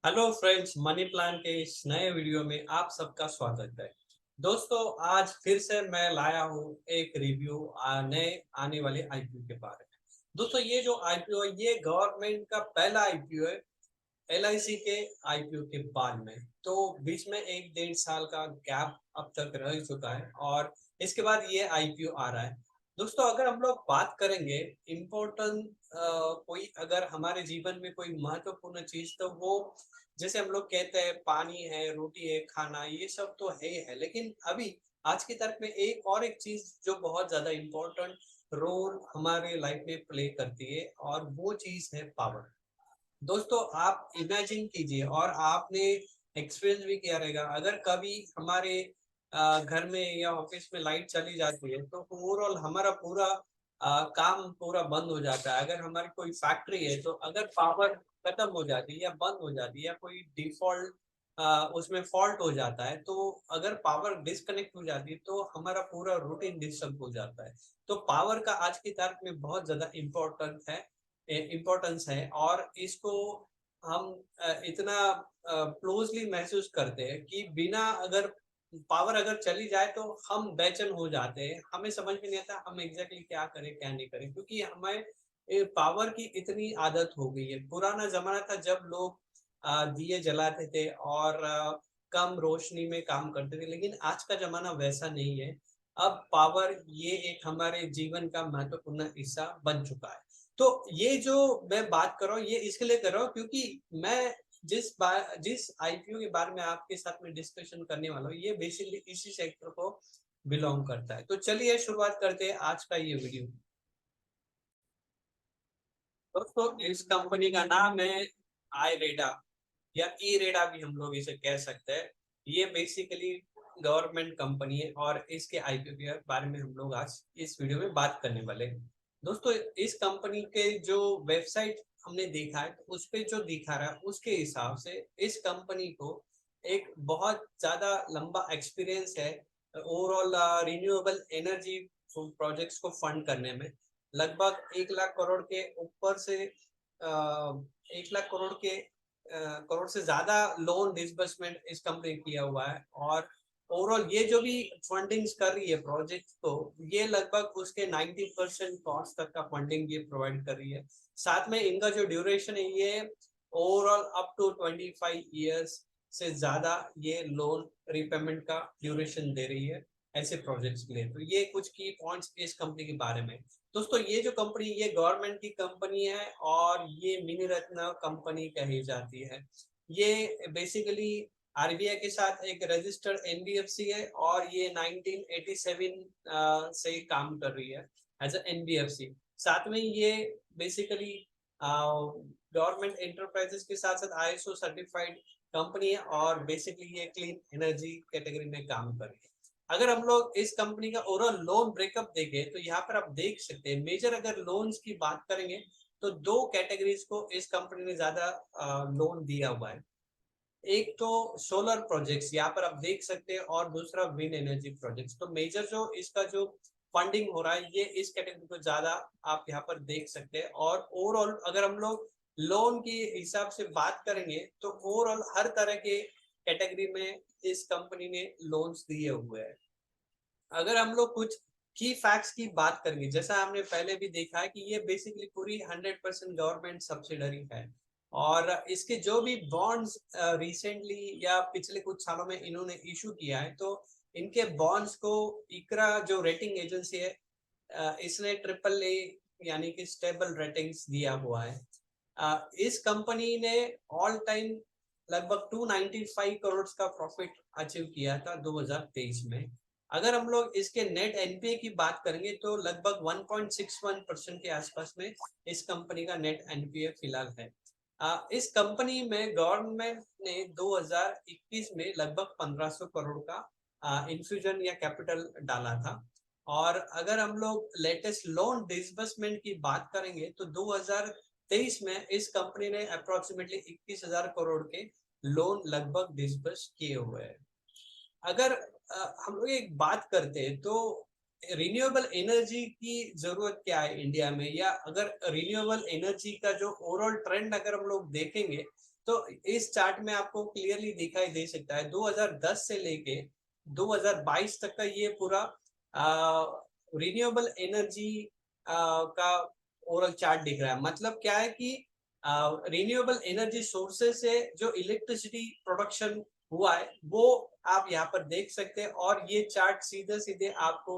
Hello friends, money plan के इस नए वीडियो में आप सबका स्वागत है। दोस्तों, आज फिर से मैं लाया हूँ एक रिव्यू नए आने वाले आईपीओ के बारे में। दोस्तों, ये जो आईपीओ है ये गवर्नमेंट का पहला आईपीओ है एलआईसी के आईपीओ के बाद में। तो बीच में 1 डेढ़ साल का गैप अब तक रह चुका है और इसके बाद ये आईपीओ आ रहा है। दोस्तों, अगर हम लोग बात करेंगे इम्पोर्टेंट कोई अगर हमारे जीवन में कोई महत्वपूर्ण चीज, तो वो जैसे हम लोग कहते हैं पानी है, रोटी है, खाना, ये सब तो है ही है। लेकिन अभी आज की तारीख में एक चीज जो बहुत ज्यादा इम्पोर्टेंट रोल हमारे लाइफ में प्ले करती है और वो चीज है पावर। दोस्तों, आप इमेजिन कीजिए और आपने एक्सपीरियंस भी किया रहेगा, अगर कभी हमारे घर में या ऑफिस में लाइट चली जाती है तो ओवरऑल हमारा पूरा काम पूरा बंद हो जाता है। अगर हमारी कोई फैक्ट्री है तो अगर पावर खत्म हो जाती है या बंद हो जाती है या कोई डिफॉल्ट उसमें फॉल्ट हो जाता है, तो अगर पावर डिस्कनेक्ट हो जाती है तो हमारा पूरा रूटीन डिस्टर्ब हो जाता है। तो पावर का आज की तारीख में बहुत ज्यादा इम्पोर्टेंस है और इसको हम इतना क्लोजली महसूस करते हैं कि बिना अगर पावर अगर चली जाए तो हम बेचैन हो जाते हैं। हमें समझ में नहीं आता हम एग्जैक्टली क्या करें क्या नहीं करें, क्योंकि हमें पावर की इतनी आदत हो गई है। पुराना जमाना था जब लोग दिए जलाते थे और कम रोशनी में काम करते थे, लेकिन आज का जमाना वैसा नहीं है। अब पावर ये एक हमारे जीवन का महत्वपूर्ण हिस्सा बन चुका है। तो ये जो मैं बात कर रहा हूँ ये इसके लिए कर रहा हूँ क्योंकि मैं जिस आईपीओ के बारे में आपके साथ में डिस्कशन करने वाला हूँ ये बेसिकली इसी सेक्टर को बिलोंग करता है। तो चलिए शुरुआत करते हैं आज का ये वीडियो। दोस्तों, इस कंपनी का नाम है आई रेडा या ई रेडा भी हम लोग इसे कह सकते हैं। ये बेसिकली गवर्नमेंट कंपनी है और इसके आईपीओ के बारे में हम लोग आज इस वीडियो में बात करने वाले हैं। दोस्तों, इस कंपनी के जो वेबसाइट हमने देखा है तो उस पे जो दिखा रहा है उसके हिसाब से इस कंपनी को एक बहुत ज्यादा लंबा एक्सपीरियंस है ओवरऑल रिन्यूएबल एनर्जी प्रोजेक्ट्स को फंड करने में। लगभग 1 लाख करोड़ के ऊपर से 1 लाख करोड़ से ज्यादा लोन डिसबर्समेंट इस कंपनी किया हुआ है। और ओवरऑल ये जो भी फंडिंग्स कर रही है प्रोजेक्ट को, ये लगभग उसके 90% कॉस्ट तक का फंडिंग ये प्रोवाइड कर रही है। साथ में इनका जो ड्यूरेशन है ये ओवरऑल अप टू 25 ईयर्स से ज्यादा ये लोन रिपेमेंट का ड्यूरेशन दे रही है ऐसे प्रोजेक्ट्स के लिए। तो ये कुछ की पॉइंट्स इस कंपनी के बारे में। दोस्तों, ये जो कंपनी ये गवर्नमेंट की कंपनी है और ये मिनी रत्न कंपनी कही जाती है। ये बेसिकली आरबीआई के साथ एक रजिस्टर्ड एनबीएफसी है और ये 1987 से काम कर रही है एज ए एनबीएफसी। साथ में ये बेसिकली गवर्नमेंट एंटरप्राइजेस के साथ साथ आईएसओ सर्टिफाइड कंपनी है और बेसिकली ये क्लीन एनर्जी कैटेगरी में काम कर रही है। अगर हम लोग इस कंपनी का ओवरऑल लोन ब्रेकअप देखें तो यहाँ पर आप देख सकते हैं मेजर अगर लोन्स की बात करेंगे तो दो कैटेगरीज को इस कंपनी ने ज्यादा लोन दिया हुआ है। एक तो सोलर प्रोजेक्ट्स यहाँ पर आप देख सकते हैं और दूसरा विंड एनर्जी प्रोजेक्ट्स। तो मेजर जो इसका जो फंडिंग हो रहा है ये इस कैटेगरी को ज्यादा आप यहाँ पर देख सकते हैं। और ओवरऑल अगर हम लोग लोन के हिसाब से बात करेंगे तो ओवरऑल हर तरह के कैटेगरी में इस कंपनी ने लोन्स दिए हुए हैं। अगर हम लोग कुछ की फैक्ट्स की बात करेंगे, जैसा हमने पहले भी देखा है कि ये बेसिकली पूरी 100% गवर्नमेंट सब्सिडरी है। और इसके जो भी बॉन्ड्स रिसेंटली या पिछले कुछ सालों में इन्होंने इशू किया है, तो इनके बॉन्ड्स को इकरा जो रेटिंग एजेंसी है इसने ट्रिपल ए यानी कि स्टेबल रेटिंग्स दिया हुआ है। इस कंपनी ने ऑल टाइम लगभग 295 करोड़ का प्रॉफिट अचीव किया था 2023 में। अगर हम लोग इसके नेट एनपीए की बात करेंगे तो लगभग 1.61% के आसपास में इस कंपनी का नेट एनपीए फिलहाल है। इस कंपनी में गवर्नमेंट ने 2021 में लगभग 1500 करोड़ का इन्फ्यूजन या कैपिटल डाला था। और अगर हम लोग लेटेस्ट लोन डिसबर्समेंट की बात करेंगे तो 2023 में इस कंपनी ने अप्रोक्सीमेटली 21,000 करोड़ के लोन लगभग डिसबर्स किए हुए हैं। अगर हम लोग एक बात करते हैं तो रिन्यूएबल एनर्जी की जरूरत क्या है इंडिया में, या अगर रिन्यूएबल एनर्जी का जो ओवरऑल ट्रेंड अगर हम लोग देखेंगे तो इस चार्ट में आपको क्लियरली दिखाई दे सकता है 2010 से लेके 2022 तक का ये पूरा रिन्यूएबल एनर्जी का ओवरऑल चार्ट दिख रहा है। मतलब क्या है कि रिन्यूएबल एनर्जी सोर्सेस से जो इलेक्ट्रिसिटी प्रोडक्शन हुआ है वो आप यहाँ पर देख सकते हैं, और ये चार्ट सीधे सीधे आपको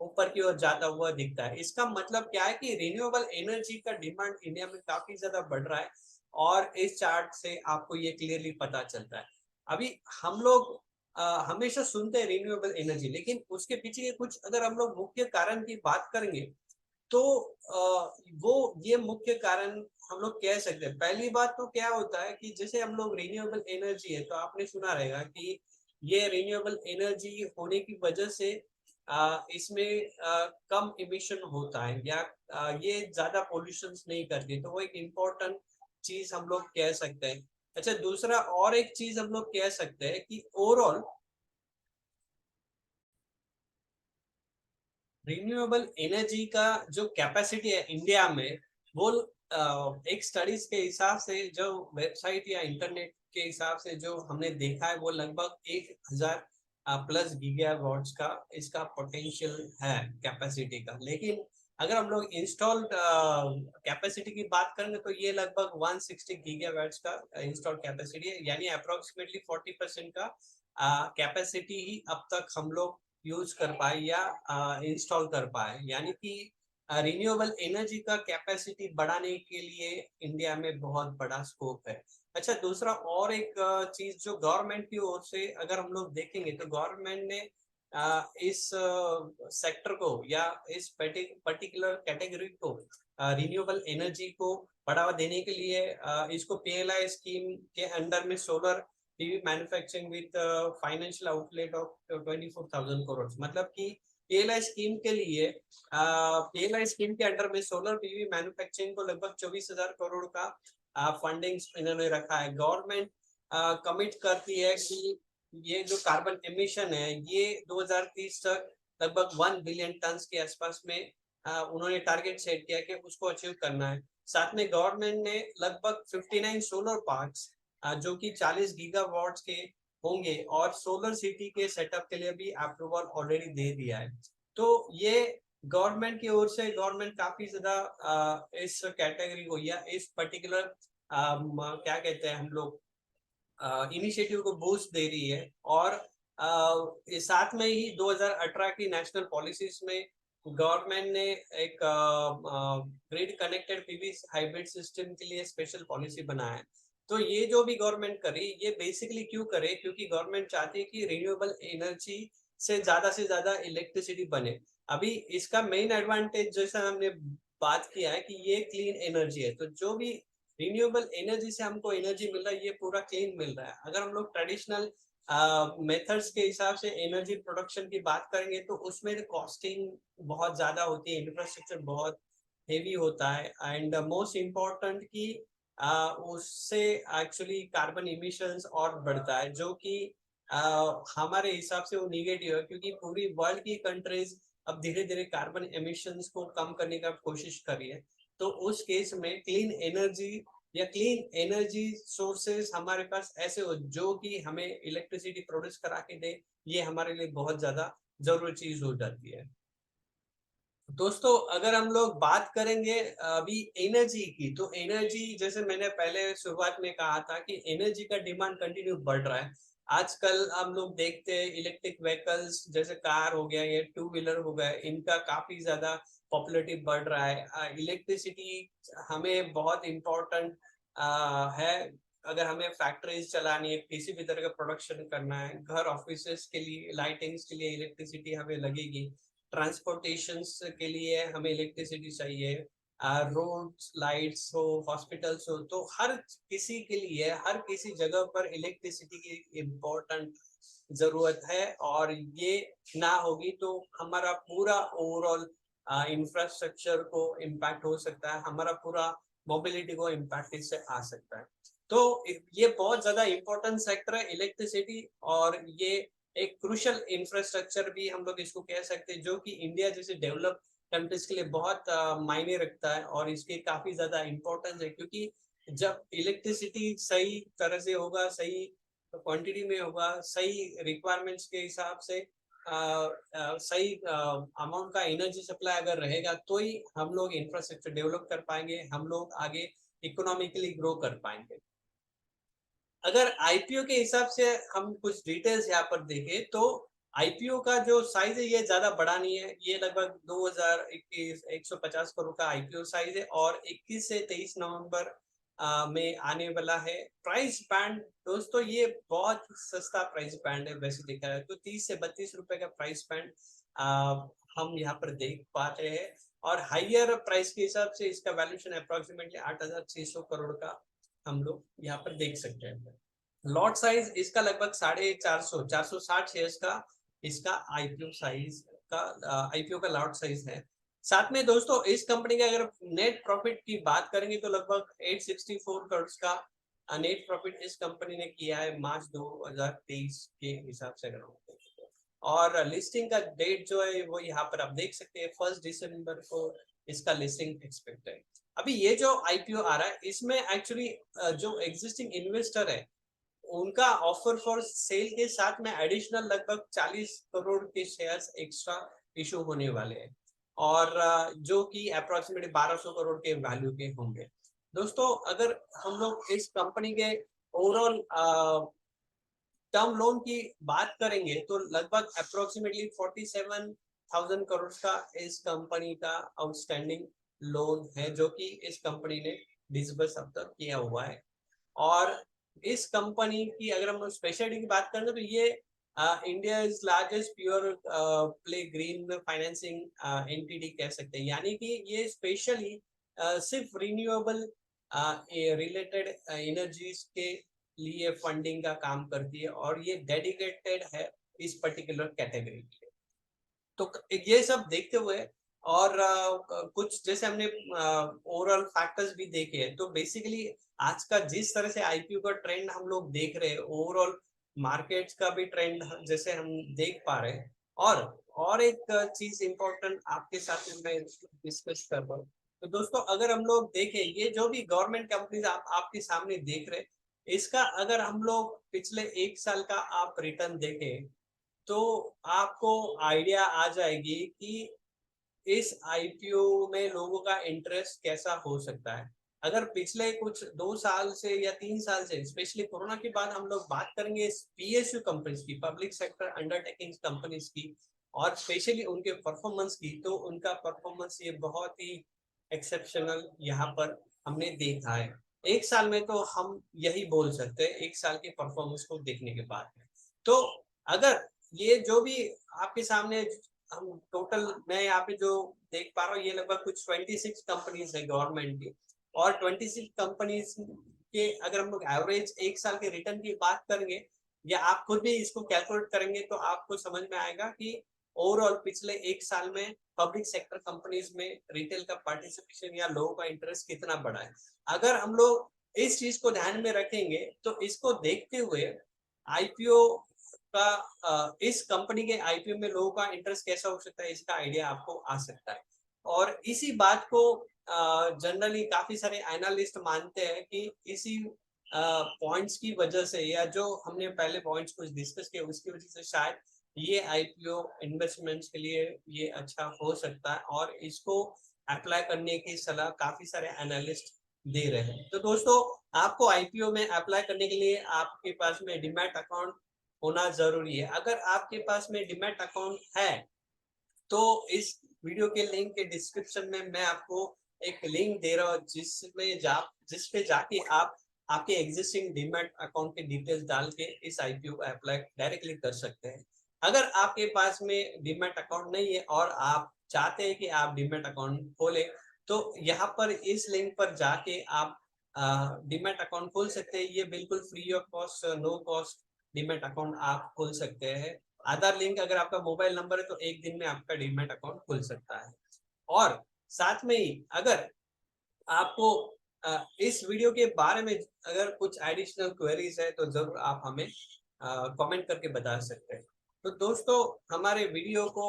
ऊपर की ओर जाता हुआ दिखता है। इसका मतलब क्या है कि रिन्यूएबल एनर्जी का डिमांड इंडिया में काफी ज्यादा बढ़ रहा है, और इस चार्ट से आपको ये क्लियरली पता चलता है। अभी हम लोग हमेशा सुनते हैं रिन्यूएबल एनर्जी, लेकिन उसके पीछे के कुछ अगर हम लोग मुख्य कारण की बात करेंगे तो वो ये मुख्य कारण हम लोग कह सकते हैं। पहली बात तो क्या होता है कि जैसे हम लोग रिन्यूएबल एनर्जी है तो आपने सुना रहेगा कि ये रिन्यूएबल एनर्जी होने की वजह से इसमें कम इमिशन होता है, या ये ज्यादा पोल्यूशन नहीं करती, तो वो एक इम्पोर्टेंट चीज हम लोग कह सकते हैं। अच्छा, दूसरा और एक चीज हम लोग कह सकते हैं कि ओवरऑल रिन्यूएबल एनर्जी का जो कैपेसिटी है इंडिया में, वो एक स्टडीज के हिसाब से, जो वेबसाइट या इंटरनेट के हिसाब से जो हमने देखा है, वो लगभग 1000 प्लस गीगावाट्स का इसका पोटेंशियल है कैपेसिटी का। लेकिन अगर हम लोग इंस्टॉल्ड कैपेसिटी की बात करेंगे तो ये लगभग 160 गीगावाट्स का इंस्टॉल्ड कैपेसिटी है, यानी अप्रोक्सीमेटली 40% का कैपेसिटी ही अब तक हम लोग यूज कर पाए या इंस्टॉल कर पाए। यानी कि रिन्यूएबल एनर्जी का कैपेसिटी बढ़ाने के लिए इंडिया में बहुत बड़ा स्कोप है। अच्छा, दूसरा और एक चीज जो गवर्नमेंट की ओर से अगर हम लोग देखेंगे तो गवर्नमेंट ने इस सेक्टर को या इस पर्टिकुलर कैटेगरी को रिन्यूएबल एनर्जी को बढ़ावा देने के लिए इसको पीएलआई स्कीम के अंडर में solar PV manufacturing with financial outlet of 24,000 crore. मतलब कि पीएलआई स्कीम के लिए पीएलआई स्कीम के अंडर में सोलर PV मैन्युफैक्चरिंग को लगभग 24,000 करोड़ का फंडिंग इन्होंने रखा है। गवर्नमेंट कमिट करती है कि ये जो कार्बन एमिशन है ये 2030 तक लगभग 1 बिलियन टन के आसपास में उन्होंने टारगेट सेट किया कि उसको अचीव करना है। साथ में गवर्नमेंट ने लगभग 59 सोलर पार्क्स जो कि 40 गीगावाट्स के होंगे और सोलर सिटी के सेटअप के लिए भी अप्रूवल ऑलरेडी दे दिया है। तो ये गवर्नमेंट की ओर से गवर्नमेंट काफी ज्यादा इस कैटेगरी को या इस पर्टिकुलर क्या कहते हैं हम लोग इनिशिएटिव को बूस्ट दे रही है। और साथ में ही 2018 की नेशनल पॉलिसीज में गवर्नमेंट ने एक grid connected PV hybrid system के लिए स्पेशल पॉलिसी बनाया है। तो ये जो भी गवर्नमेंट करे ये बेसिकली क्यों करे, क्योंकि गवर्नमेंट चाहती है कि रिन्यूएबल एनर्जी से ज्यादा इलेक्ट्रिसिटी बने। अभी इसका मेन एडवांटेज जैसा हमने बात किया है कि ये क्लीन एनर्जी है, तो जो भी रिन्यूएबल एनर्जी से हमको एनर्जी मिल रहा है ये पूरा क्लीन मिल रहा है। अगर हम लोग ट्रेडिशनल मेथड्स के हिसाब से एनर्जी प्रोडक्शन की बात करेंगे तो उसमें कॉस्टिंग बहुत ज्यादा होती है, इंफ्रास्ट्रक्चर बहुत हेवी होता है, एंड मोस्ट इम्पोर्टेंट कि उससे एक्चुअली कार्बन इमिशंस और बढ़ता है, जो कि हमारे हिसाब से वो निगेटिव है, क्योंकि पूरी वर्ल्ड की कंट्रीज अब धीरे धीरे कार्बन एमिशंस को कम करने का कोशिश कर रही है। तो उस केस में क्लीन एनर्जी या क्लीन एनर्जी सोर्सेस हमारे पास ऐसे हो जो कि हमें इलेक्ट्रिसिटी प्रोड्यूस करा के दे, ये हमारे लिए बहुत ज्यादा जरूरी चीज हो जाती है। दोस्तों, अगर हम लोग बात करेंगे अभी एनर्जी की, तो एनर्जी जैसे मैंने पहले शुरुआत में कहा था कि एनर्जी का डिमांड कंटिन्यू बढ़ रहा है। आजकल हम लोग देखते हैं इलेक्ट्रिक व्हीकल्स जैसे कार हो गया या टू व्हीलर हो गया, इनका काफी ज्यादा पॉपुलरिटी बढ़ रहा है। इलेक्ट्रिसिटी हमें बहुत इम्पोर्टेंट है। अगर हमें फैक्ट्रीज चलानी है, किसी भी तरह का प्रोडक्शन करना है, घर ऑफिस के लिए लाइटिंग्स के लिए इलेक्ट्रिसिटी हमें लगेगी, ट्रांसपोर्टेशन के लिए हमें इलेक्ट्रिसिटी चाहिए, रोड्स लाइट्स हो, हॉस्पिटल्स हो, तो हर किसी के लिए हर किसी जगह पर इलेक्ट्रिसिटी की इम्पोर्टेंट जरूरत है। और ये ना होगी तो हमारा पूरा ओवरऑल इंफ्रास्ट्रक्चर को इम्पैक्ट हो सकता है, हमारा पूरा मोबिलिटी को इम्पैक्ट इससे आ सकता है। तो ये बहुत ज्यादा इम्पोर्टेंट सेक्टर है इलेक्ट्रिसिटी, और ये एक क्रूशियल इंफ्रास्ट्रक्चर भी हम लोग इसको कह सकते हैं, जो कि इंडिया जैसे डेवलप कंट्रीज के लिए बहुत मायने रखता है और इसके काफी ज्यादा इम्पोर्टेंस है। क्योंकि जब इलेक्ट्रिसिटी सही तरह से होगा, सही क्वांटिटी में होगा, सही रिक्वायरमेंट्स के हिसाब से सही अमाउंट का एनर्जी सप्लाई अगर रहेगा तो ही हम लोग इंफ्रास्ट्रक्चर डेवलप कर पाएंगे, हम लोग आगे इकोनॉमिकली ग्रो कर पाएंगे। अगर आईपीओ के हिसाब से हम कुछ डिटेल्स यहाँ पर देखें तो आईपीओ का जो साइज है ये ज्यादा बड़ा नहीं है, ये लगभग 2021 150 करोड़ का आईपीओ साइज है और 21 से 23 नवंबर में आने वाला है। प्राइस बैंड दोस्तों ये बहुत सस्ता प्राइस बैंड है, वैसे देखा है तो 30 से 32 रुपए का प्राइस बैंड हम यहाँ पर देख पाते हैं और हाइयर प्राइस के हिसाब से इसका वैल्यूएशन अप्रोक्सीमेटली 8,600 करोड़ का हम लोग यहाँ पर देख सकते हैं। लॉट साइज इसका लगभग 460 शेयर्स का इसका आईपीओ साइज का आईपीओ का लॉट साइज है। साथ में दोस्तों इस कंपनी के अगर नेट प्रॉफिट की बात करेंगे तो लगभग 864 करोड़ का नेट प्रॉफिट इस कंपनी ने किया है मार्च 2023 के हिसाब से। अगर और लिस्टिंग का डेट जो है वो यहाँ पर आप देख सकते हैं 1 दिसंबर को इसका लिस्टिंग एक्सपेक्ट है। अभी ये जो आईपीओ आ रहा है इसमें एक्चुअली जो एग्जिस्टिंग इन्वेस्टर है उनका ऑफर फॉर सेल के साथ में एडिशनल लगभग 40 करोड़ के शेयर्स एक्स्ट्रा इशू होने वाले हैं और जो कि अप्रोक्सीमेटली 1200 करोड़ के वैल्यू के होंगे। दोस्तों अगर हम लोग इस कंपनी के ओवरऑल टर्म लोन की बात करेंगे तो लगभग अप्रोक्सीमेटली 47,000 करोड़ का इस कंपनी का आउटस्टैंडिंग लोन है जो कि इस कंपनी ने डिसबर्स अब तक किया हुआ है। और इस कंपनी की अगर हम स्पेशलिटी की बात करें तो ये India is largest pure play green financing entity कह सकते हैं, यानी कि ये स्पेशली सिर्फ रिन्यूएबल रिलेटेड एनर्जीज के लिए फंडिंग का काम करती है और ये डेडिकेटेड है इस पर्टिकुलर कैटेगरी के लिए। तो ये सब देखते हुए और कुछ जैसे हमने ओवरऑल फैक्टर्स भी देखे हैं तो बेसिकली आज का जिस तरह से आईपीओ का ट्रेंड हम लोग देख रहे हैं, ओवरऑल मार्केट्स का भी ट्रेंड जैसे हम देख पा रहे हैं। और एक चीज इंपॉर्टेंट आपके साथ में मैं डिस्कस कर रहा हूँ। तो दोस्तों अगर हम लोग देखें ये जो भी गवर्नमेंट कंपनीज आपके सामने देख रहे हैं, इसका अगर हम लोग पिछले 1 साल का आप रिटर्न देखें तो आपको आइडिया आ जाएगी कि इस आईपीओ में लोगों का इंटरेस्ट कैसा हो सकता है। अगर पिछले कुछ 2 साल से या 3 साल से स्पेशली कोरोना के बाद हम लोग बात करेंगे पीएसयू कंपनीज की, पब्लिक सेक्टर अंडरटेकिंग कंपनीज की और स्पेशली उनके परफॉर्मेंस की, तो उनका परफॉर्मेंस ये बहुत ही एक्सेप्शनल यहाँ पर हमने देखा है। 1 साल में तो हम यही बोल सकते हैं 1 साल के परफॉर्मेंस को देखने के बाद। तो अगर ये जो भी आपके सामने हम टोटल मैं यहाँ पे जो देख पा रहा हूँ ये लगभग कुछ 26 कंपनीज है गवर्नमेंट की और 26 कंपनीज के अगर हम लोग एवरेज 1 साल के रिटर्न की बात करेंगे या आप खुद भी इसको कैलकुलेट करेंगे तो आपको समझ में आएगा कि ओवरऑल पिछले 1 साल में पब्लिक सेक्टर कंपनीज में रिटेल का पार्टिसिपेशन या लोगों का इंटरेस्ट कितना बढ़ा है। अगर हम लोग इस चीज को ध्यान में रखेंगे तो इसको देखते हुए आईपीओ का इस कंपनी के आईपीओ में लोगों का इंटरेस्ट कैसा हो सकता है इसका आइडिया आपको आ सकता है। और इसी बात को जनरली काफी सारे एनालिस्ट मानते हैं कि इसी पॉइंट्स की वजह से या जो हमने पहले पॉइंट्स कुछ डिस्कस किए उसकी वजह से शायद ये आईपीओ इन्वेस्टमेंट्स के लिए ये अच्छा हो सकता है और इसको अप्लाई करने की सलाह काफी सारे एनालिस्ट दे रहे हैं। तो दोस्तों आपको आईपीओ में अप्लाई करने के लिए आपके पास में डीमैट अकाउंट होना जरूरी है। अगर आपके पास में डीमैट अकाउंट है तो इस वीडियो के लिंक के डिस्क्रिप्शन में मैं आपको एक लिंक दे रहा हूँ जिस पे जाके आप आपके एग्जिस्टिंग डीमैट अकाउंट के डिटेल्स डाल के इस आईपीओ को अप्लाई डायरेक्टली कर सकते हैं। अगर आपके पास में डीमैट अकाउंट नहीं है और आप चाहते हैं कि आप डीमैट अकाउंट खोलें तो यहाँ पर इस लिंक पर जाके आप डीमैट अकाउंट खोल सकते हैं। ये बिल्कुल free of cost, no cost demat account आप खोल सकते हैं। आधार लिंक अगर आपका मोबाइल नंबर है तो एक दिन में आपका डीमैट अकाउंट खुल सकता है। और साथ में ही अगर आपको इस वीडियो के बारे में अगर कुछ एडिशनल क्वेरीज है तो जरूर आप हमें कमेंट करके बता सकते हैं। तो दोस्तों हमारे वीडियो को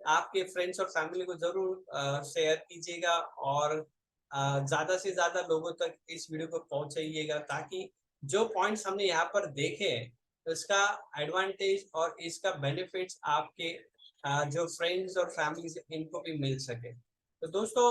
आपके फ्रेंड्स और फैमिली को जरूर शेयर कीजिएगा और ज्यादा से ज्यादा लोगों तक इस वीडियो को पहुंचाइएगा, ताकि जो पॉइंट्स हमने यहाँ पर देखे हैं इसका एडवांटेज और इसका बेनिफिट्स आपके जो फ्रेंड्स और फैमिली इनको भी मिल सके। तो दोस्तों,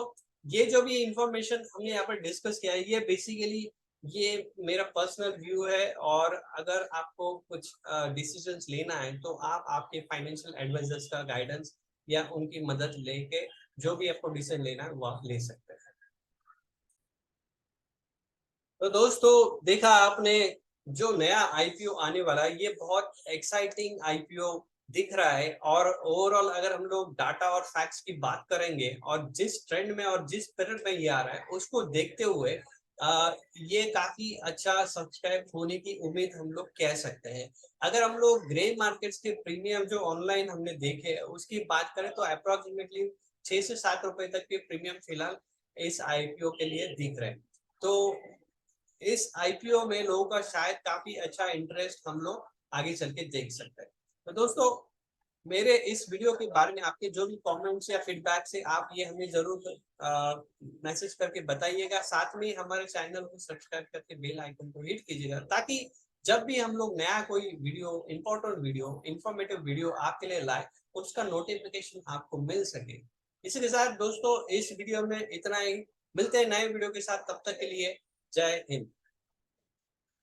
ये जो भी इंफॉर्मेशन हमने यहाँ पर डिस्कस किया है, ये बेसिकली ये मेरा पर्सनल व्यू है, और अगर आपको कुछ डिसीजंस लेना है तो आप आपके फाइनेंशियल एडवाइजर्स का गाइडेंस या उनकी मदद लेके जो भी आपको डिसीजन लेना है वो आप ले सकते हैं। तो दोस्तों, देखा आपने जो नया आईपीओ आने वाला है, ये बहुत एक्साइटिंग आईपीओ दिख रहा है। और ओवरऑल अगर हम लोग डाटा और फैक्ट्स की बात करेंगे और जिस ट्रेंड में और जिस पीरियड में ये आ रहा है उसको देखते हुए ये काफी अच्छा सब्सक्राइब होने की उम्मीद हम लोग कह सकते हैं। अगर हम लोग ग्रे मार्केट्स के प्रीमियम जो ऑनलाइन हमने देखे उसकी बात करें तो अप्रोक्सीमेटली 6 से 7 रुपए तक के प्रीमियम फिलहाल इस आईपीओ के लिए दिख रहे हैं। तो इस आईपीओ में लोगों का शायद काफी अच्छा इंटरेस्ट हम लोग आगे चल के देख सकते हैं। तो दोस्तों, मेरे इस वीडियो के बारे में आपके जो भी कमेंट्स या फीडबैक से आप ये हमें जरूर मैसेज करके बताइएगा। साथ में हमारे चैनल को सब्सक्राइब करके बेल आइकन को हिट कीजिएगा, ताकि जब भी हम लोग नया कोई video, important video, informative video आपके लिए लाए, उसका नोटिफिकेशन आपको मिल सके। इसी के साथ दोस्तों, इस वीडियो में इतना ही। मिलते हैं नए वीडियो के साथ, तब तक के लिए जय हिंद।